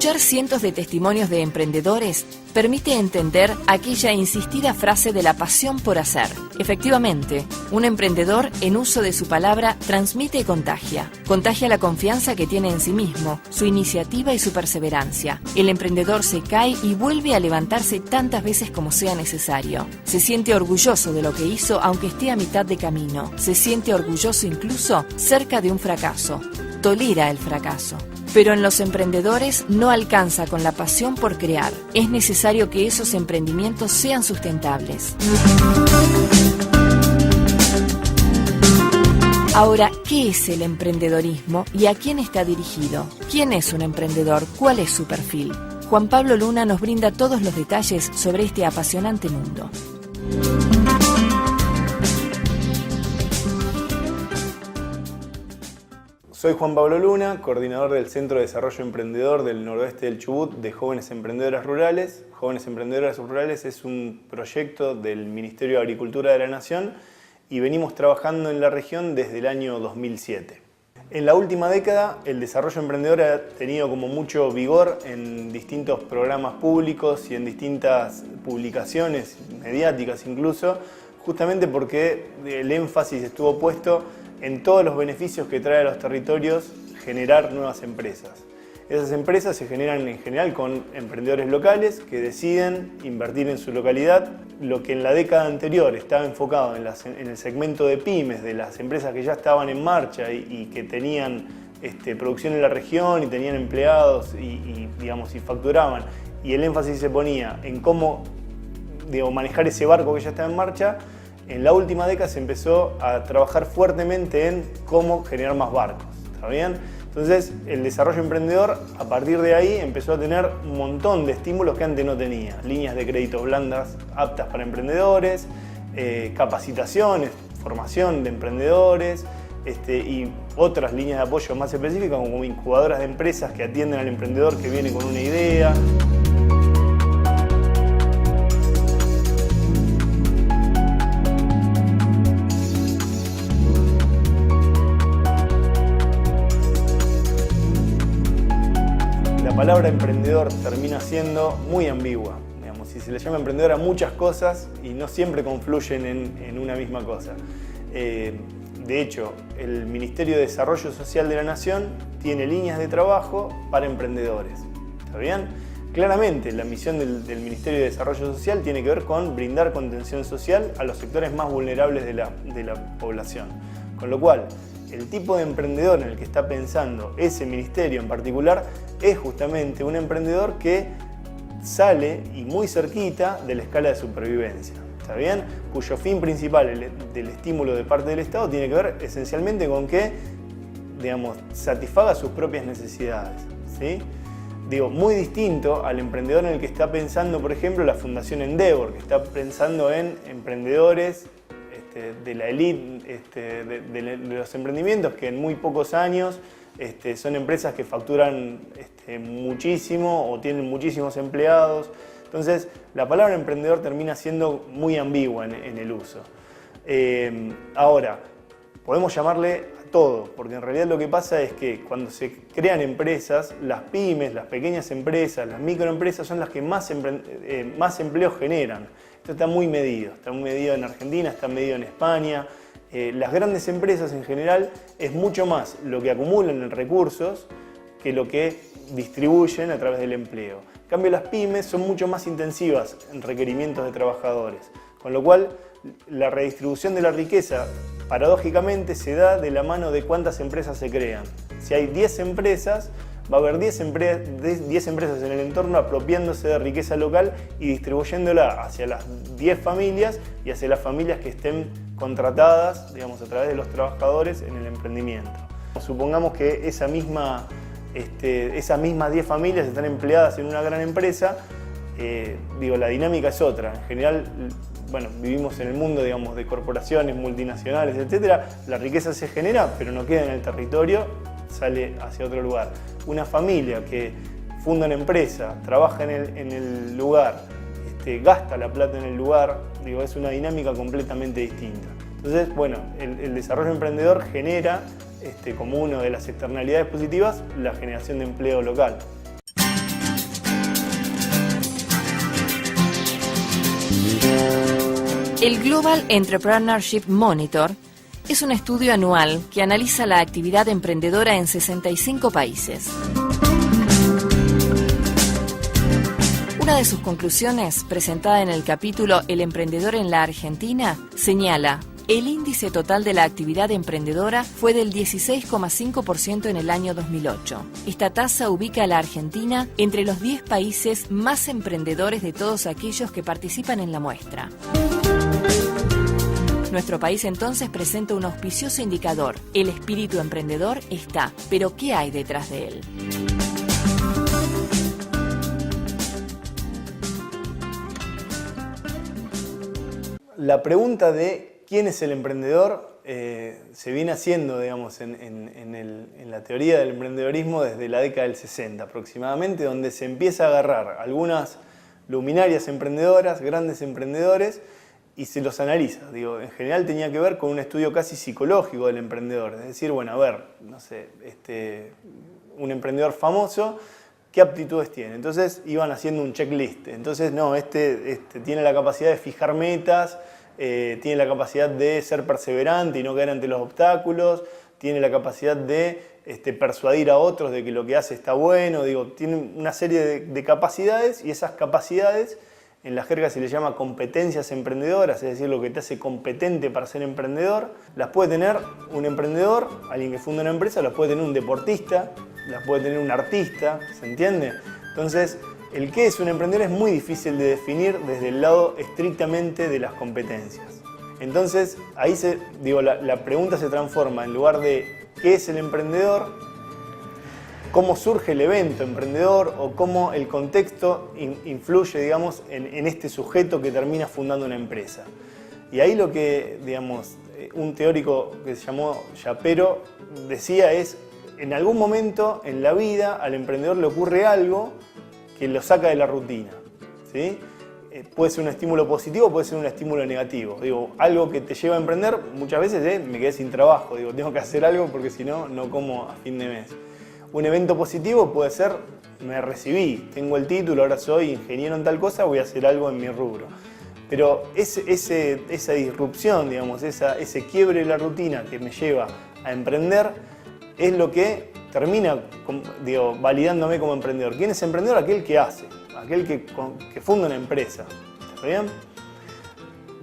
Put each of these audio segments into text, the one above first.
Escuchar cientos de testimonios de emprendedores permite entender aquella insistida frase de la pasión por hacer. Efectivamente, un emprendedor en uso de su palabra transmite y contagia. Contagia la confianza que tiene en sí mismo, su iniciativa y su perseverancia. El emprendedor se cae y vuelve a levantarse tantas veces como sea necesario. Se siente orgulloso de lo que hizo aunque esté a mitad de camino. Se siente orgulloso incluso cerca de un fracaso. Tolera el fracaso. Pero en los emprendedores no alcanza con la pasión por crear. Es necesario que esos emprendimientos sean sustentables. Ahora, ¿qué es el emprendedorismo y a quién está dirigido? ¿Quién es un emprendedor? ¿Cuál es su perfil? Juan Pablo Luna nos brinda todos los detalles sobre este apasionante mundo. Soy Juan Pablo Luna, coordinador del Centro de Desarrollo Emprendedor del Noroeste del Chubut de Jóvenes Emprendedoras Rurales. Jóvenes Emprendedoras Rurales es un proyecto del Ministerio de Agricultura de la Nación y venimos trabajando en la región desde el año 2007. En la última década, el desarrollo emprendedor ha tenido como mucho vigor en distintos programas públicos y en distintas publicaciones mediáticas incluso, justamente porque el énfasis estuvo puesto en todos los beneficios que trae a los territorios generar nuevas empresas. Esas empresas se generan en general con emprendedores locales que deciden invertir en su localidad. Lo que en la década anterior estaba enfocado en el segmento de pymes, de las empresas que ya estaban en marcha y que tenían producción en la región y tenían empleados y facturaban, y el énfasis se ponía en cómo manejar ese barco que ya estaba en marcha. En la última década se empezó a trabajar fuertemente en cómo generar más barcos, ¿está bien? Entonces, el desarrollo emprendedor, a partir de ahí, empezó a tener un montón de estímulos que antes no tenía. Líneas de créditos blandas aptas para emprendedores, capacitaciones, formación de emprendedores, y otras líneas de apoyo más específicas, como incubadoras de empresas que atienden al emprendedor que viene con una idea. La palabra emprendedor termina siendo muy ambigua, y se le llama emprendedor a muchas cosas y no siempre confluyen en una misma cosa. De hecho, el Ministerio de Desarrollo Social de la Nación tiene líneas de trabajo para emprendedores, ¿está bien? Claramente, la misión del Ministerio de Desarrollo Social tiene que ver con brindar contención social a los sectores más vulnerables de la población. Con lo cual, el tipo de emprendedor en el que está pensando ese ministerio en particular es justamente un emprendedor que sale y muy cerquita de la escala de supervivencia, ¿está bien? Cuyo fin principal del estímulo de parte del Estado tiene que ver esencialmente con que, satisfaga sus propias necesidades, ¿sí? Muy distinto al emprendedor en el que está pensando, por ejemplo, la Fundación Endeavor, que está pensando en emprendedores de la élite de los emprendimientos que en muy pocos años son empresas que facturan muchísimo o tienen muchísimos empleados. Entonces, la palabra emprendedor termina siendo muy ambigua en el uso. Ahora, podemos llamarle a todo, porque en realidad lo que pasa es que cuando se crean empresas, las pymes, las pequeñas empresas, las microempresas son las que más empleo generan. Esto está muy medido en Argentina, está medido en España. Las grandes empresas en general es mucho más lo que acumulan en recursos que lo que distribuyen a través del empleo. En cambio, las pymes son mucho más intensivas en requerimientos de trabajadores, con lo cual la redistribución de la riqueza paradójicamente se da de la mano de cuántas empresas se crean. Si hay 10 empresas, va a haber 10 empresas en el entorno apropiándose de riqueza local y distribuyéndola hacia las 10 familias y hacia las familias que estén contratadas, a través de los trabajadores en el emprendimiento. Supongamos que esas mismas 10 familias están empleadas en una gran empresa, la dinámica es otra. En general, vivimos en el mundo, de corporaciones multinacionales, etc. La riqueza se genera, pero no queda en el territorio, sale hacia otro lugar. Una familia que funda una empresa, trabaja en el lugar, gasta la plata en el lugar, es una dinámica completamente distinta. Entonces, el desarrollo emprendedor genera, como una de las externalidades positivas, la generación de empleo local. El Global Entrepreneurship Monitor es un estudio anual que analiza la actividad emprendedora en 65 países. Una de sus conclusiones, presentada en el capítulo El emprendedor en la Argentina, señala: el índice total de la actividad emprendedora fue del 16,5% en el año 2008. Esta tasa ubica a la Argentina entre los 10 países más emprendedores de todos aquellos que participan en la muestra. Nuestro país entonces presenta un auspicioso indicador. El espíritu emprendedor está, pero ¿qué hay detrás de él? La pregunta de quién es el emprendedor se viene haciendo, digamos, en la teoría del emprendedorismo desde la década del 60 aproximadamente, donde se empieza a agarrar algunas luminarias emprendedoras, grandes emprendedores, y se los analiza. Digo, en general tenía que ver con un estudio casi psicológico del emprendedor. Es decir, bueno, a ver, no sé, un emprendedor famoso, ¿qué aptitudes tiene? Entonces iban haciendo un checklist. Entonces, no, tiene la capacidad de fijar metas, tiene la capacidad de ser perseverante y no caer ante los obstáculos, tiene la capacidad de persuadir a otros de que lo que hace está bueno. Digo, tiene una serie de capacidades, y esas capacidades en la jerga se le llama competencias emprendedoras, es decir, lo que te hace competente para ser emprendedor. Las puede tener un emprendedor, alguien que funda una empresa, las puede tener un deportista, las puede tener un artista, ¿se entiende? Entonces, el qué es un emprendedor es muy difícil de definir desde el lado estrictamente de las competencias. Entonces, ahí la pregunta se transforma, en lugar de qué es el emprendedor, cómo surge el evento emprendedor o cómo el contexto influye, digamos, en este sujeto que termina fundando una empresa. Y ahí lo que, digamos, un teórico que se llamó Shapiro decía es: en algún momento en la vida al emprendedor le ocurre algo que lo saca de la rutina, ¿sí? Puede ser un estímulo positivo, puede ser un estímulo negativo. Digo, algo que te lleva a emprender, muchas veces me quedé sin trabajo, digo, tengo que hacer algo porque si no, no como a fin de mes. Un evento positivo puede ser: me recibí, tengo el título, ahora soy ingeniero en tal cosa, voy a hacer algo en mi rubro. Pero esa disrupción, digamos, ese quiebre de la rutina que me lleva a emprender, es lo que termina, validándome como emprendedor. ¿Quién es emprendedor? Aquel que hace, aquel que funda una empresa. ¿Está bien?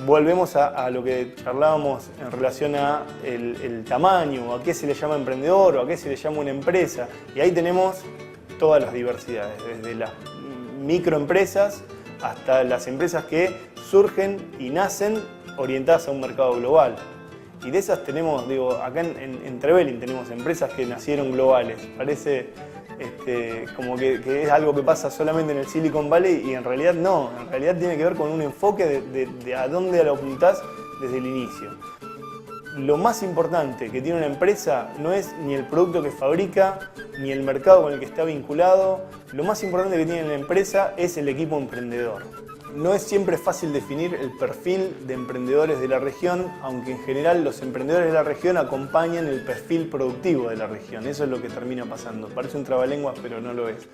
Volvemos a lo que charlábamos en relación a el tamaño, o a qué se le llama emprendedor, o a qué se le llama una empresa. Y ahí tenemos todas las diversidades, desde las microempresas hasta las empresas que surgen y nacen orientadas a un mercado global. Y de esas tenemos, acá en Trevelin tenemos empresas que nacieron globales. Parece como que es algo que pasa solamente en el Silicon Valley, y en realidad no. En realidad tiene que ver con un enfoque de a dónde lo apuntás desde el inicio. Lo más importante que tiene una empresa no es ni el producto que fabrica, ni el mercado con el que está vinculado. Lo más importante que tiene la empresa es el equipo emprendedor. No es siempre fácil definir el perfil de emprendedores de la región, aunque en general los emprendedores de la región acompañan el perfil productivo de la región. Eso es lo que termina pasando. Parece un trabalenguas, pero no lo es.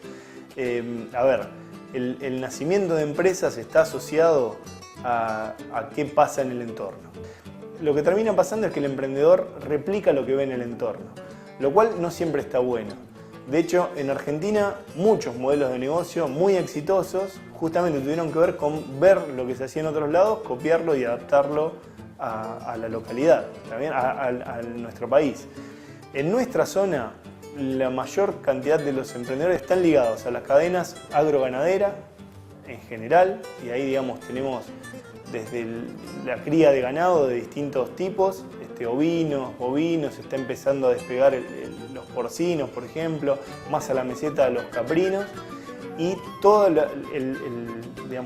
El nacimiento de empresas está asociado a qué pasa en el entorno. Lo que termina pasando es que el emprendedor replica lo que ve en el entorno, lo cual no siempre está bueno. De hecho, en Argentina muchos modelos de negocio muy exitosos justamente tuvieron que ver con ver lo que se hacía en otros lados, copiarlo y adaptarlo a la localidad, ¿también? A nuestro país. En nuestra zona, la mayor cantidad de los emprendedores están ligados a las cadenas agroganaderas en general, y ahí, digamos, tenemos desde la cría de ganado de distintos tipos, ovinos, bovinos, está empezando a despegar los porcinos, por ejemplo, más a la meseta los caprinos, y todos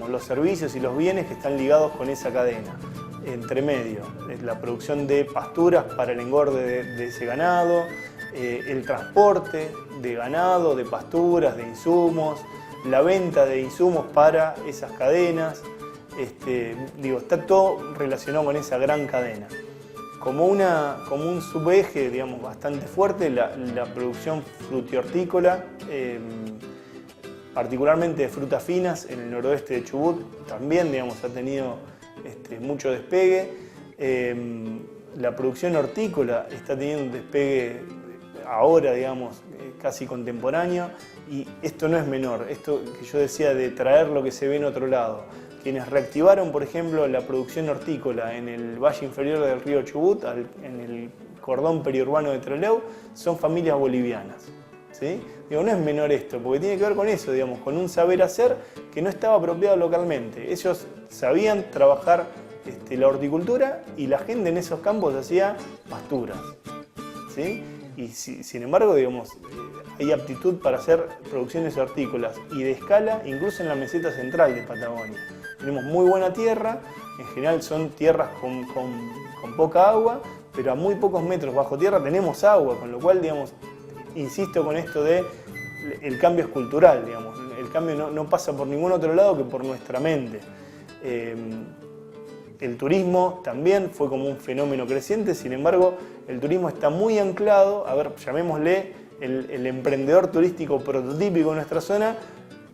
los servicios y los bienes que están ligados con esa cadena. Entre medio, la producción de pasturas para el engorde de ese ganado, el transporte de ganado, de pasturas, de insumos, la venta de insumos para esas cadenas. Está todo relacionado con esa gran cadena. Como un subeje, digamos, bastante fuerte, la producción frutihortícola, particularmente de frutas finas en el noroeste de Chubut, también, digamos, ha tenido mucho despegue. La producción hortícola está teniendo un despegue ahora, digamos, casi contemporáneo, y esto no es menor, esto que yo decía de traer lo que se ve en otro lado. Quienes reactivaron, por ejemplo, la producción hortícola en el valle inferior del río Chubut, en el cordón periurbano de Trelew, son familias bolivianas, ¿sí? Digo, no es menor esto, porque tiene que ver con eso, digamos, con un saber hacer que no estaba apropiado localmente. Ellos sabían trabajar la horticultura y la gente en esos campos hacía pasturas, ¿sí? Y sin embargo, digamos, hay aptitud para hacer producciones hortícolas y de escala, incluso en la meseta central de Patagonia. Tenemos muy buena tierra, en general son tierras con poca agua, pero a muy pocos metros bajo tierra tenemos agua, con lo cual, digamos, insisto con esto de el cambio es cultural, digamos, el cambio no pasa por ningún otro lado que por nuestra mente. El turismo también fue como un fenómeno creciente, sin embargo, el turismo está muy anclado, a ver, llamémosle el emprendedor turístico prototípico de nuestra zona.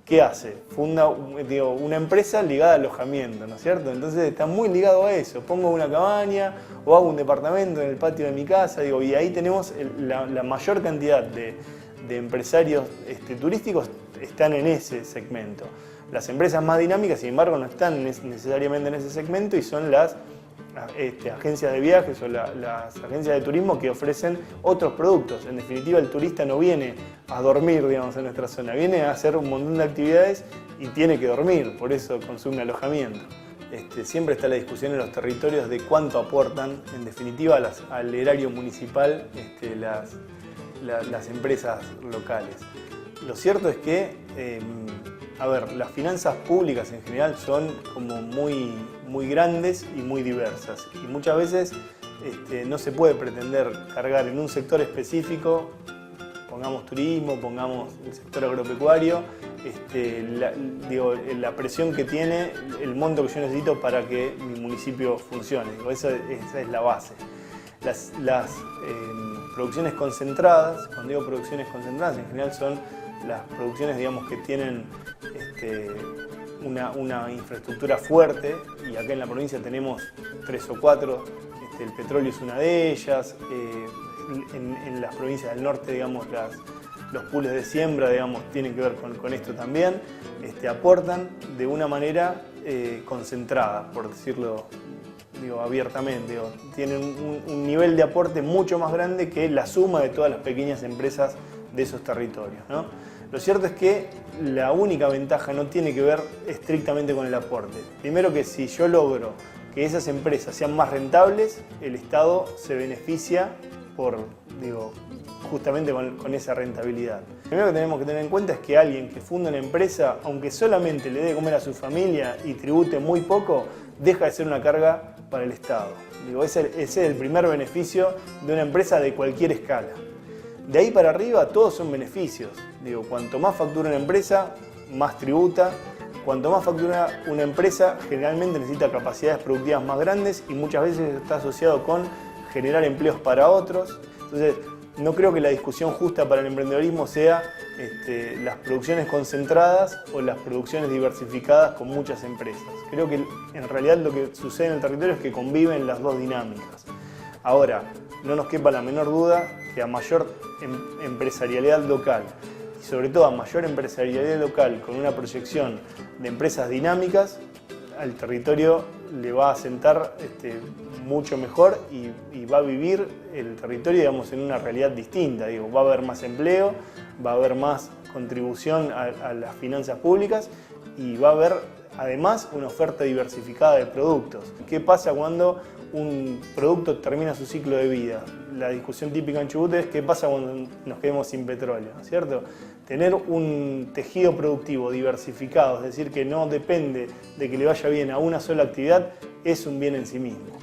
¿Qué hace? Funda una empresa ligada a alojamiento, ¿no es cierto? Entonces está muy ligado a eso. Pongo una cabaña o hago un departamento en el patio de mi casa, y ahí tenemos la mayor cantidad de empresarios turísticos están en ese segmento. Las empresas más dinámicas, sin embargo, no están necesariamente en ese segmento y son las agencias de viajes o las agencias de turismo que ofrecen otros productos. En definitiva, el turista no viene a dormir, digamos, en nuestra zona, viene a hacer un montón de actividades y tiene que dormir, por eso consume alojamiento. Siempre está la discusión en los territorios de cuánto aportan, en definitiva, al erario municipal las empresas locales. Lo cierto es que las finanzas públicas en general son como muy grandes y muy diversas. Y muchas veces no se puede pretender cargar en un sector específico, pongamos turismo, pongamos el sector agropecuario, la presión que tiene el monto que yo necesito para que mi municipio funcione. Esa es la base. Las producciones concentradas, cuando digo producciones concentradas, en general son las producciones, digamos, que tienen una infraestructura fuerte, y acá en la provincia tenemos 3 o 4, el petróleo es una de ellas, en las provincias del norte, digamos, los pools de siembra, digamos, tienen que ver con esto también, aportan de una manera concentrada, por decirlo abiertamente, tienen un nivel de aporte mucho más grande que la suma de todas las pequeñas empresas de esos territorios, ¿no? Lo cierto es que la única ventaja no tiene que ver estrictamente con el aporte. Primero, que si yo logro que esas empresas sean más rentables, el Estado se beneficia justamente con esa rentabilidad. Lo primero que tenemos que tener en cuenta es que alguien que funda una empresa, aunque solamente le dé de comer a su familia y tribute muy poco, deja de ser una carga para el Estado. Ese es el primer beneficio de una empresa de cualquier escala. De ahí para arriba todos son beneficios. Cuanto más factura una empresa, más tributa. Cuanto más factura una empresa, generalmente necesita capacidades productivas más grandes y muchas veces está asociado con generar empleos para otros. Entonces, no creo que la discusión justa para el emprendedorismo sea las producciones concentradas o las producciones diversificadas con muchas empresas. Creo que en realidad lo que sucede en el territorio es que conviven las dos dinámicas. Ahora, no nos quepa la menor duda que a mayor empresarialidad local, y sobre todo a mayor empresarialidad local con una proyección de empresas dinámicas, al territorio le va a sentar mucho mejor y va a vivir el territorio, digamos, en una realidad distinta. Va a haber más empleo, va a haber más contribución a las finanzas públicas y va a haber además una oferta diversificada de productos. ¿Qué pasa cuando un producto termina su ciclo de vida? La discusión típica en Chubut es qué pasa cuando nos quedemos sin petróleo, ¿no es cierto? Tener un tejido productivo diversificado, es decir, que no depende de que le vaya bien a una sola actividad, es un bien en sí mismo.